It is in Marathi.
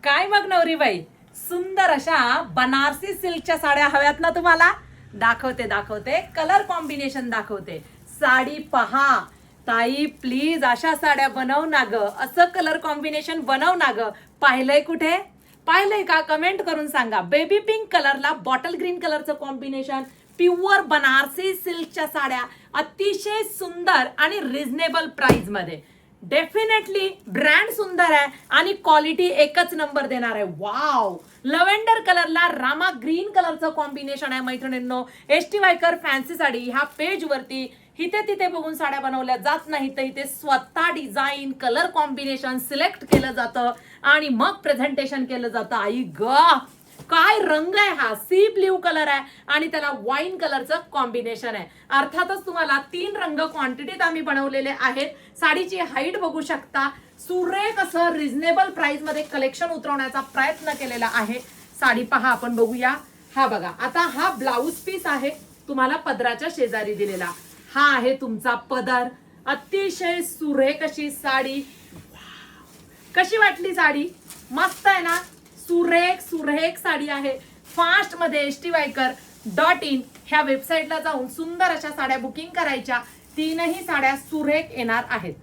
काय मग नवरीबाई, सुंदर अशा बनारसी सिल्कच्या साड्या हव्यात ना तुम्हाला? दाखवते कलर कॉम्बिनेशन दाखवते. साडी पहा ताई, प्लीज अशा साड्या बनव ना ग, असं कलर कॉम्बिनेशन बनव ना ग. पाहिलंय कुठे? पाहिलंय का? कमेंट करून सांगा. बेबी पिंक कलरला बॉटल ग्रीन कलरचं कॉम्बिनेशन, प्युअर बनारसी सिल्कच्या साड्या, अतिशय सुंदर आणि रिझनेबल प्राइस मध्ये. डेफिनेटली ब्रँड सुंदर आहे आणि क्वालिटी एकच नंबर देणार आहे. वाव, लव्हेंडर कलरला रामा ग्रीन कलरचं कॉम्बिनेशन आहे मैत्रिणींनो. एसटी वायकर फॅन्सी साडी ह्या पेज वरती इथे तिथे बघून साड्या बनवल्या जात नाही, तर इथे स्वतः डिझाईन कलर कॉम्बिनेशन सिलेक्ट केलं जातं आणि मग प्रेझेंटेशन केलं जातं. आई ग, काय रंग आहे हा! सी ब्ल्यू कलर आहे आणि त्याला वाईन कलरचं कॉम्बिनेशन आहे. अर्थातच तुम्हाला 3 रंग क्वांटिटीत आम्ही बनवलेले आहेत. साडीची हाईट बघू शकता. सुरेख असं रिझनेबल प्राइस मध्ये कलेक्शन उतरवण्याचा प्रयत्न केलेला आहे. साडी पहा, आपण बघूया. हा बघा, आता हा ब्लाऊज पीस आहे तुम्हाला पदराच्या शेजारी दिलेला. हा आहे तुमचा पदर. अतिशय सुरेख अशी साडी. कशी वाटली साडी? मस्त आहे ना? सुरेख साडी आहे. फास्ट मध्ये STYker.in ह्या वेबसाईटला जाऊन सुंदर अशा साड्या बुकिंग करायच्या. 3ही साड्या सुरेख येणार आहेत.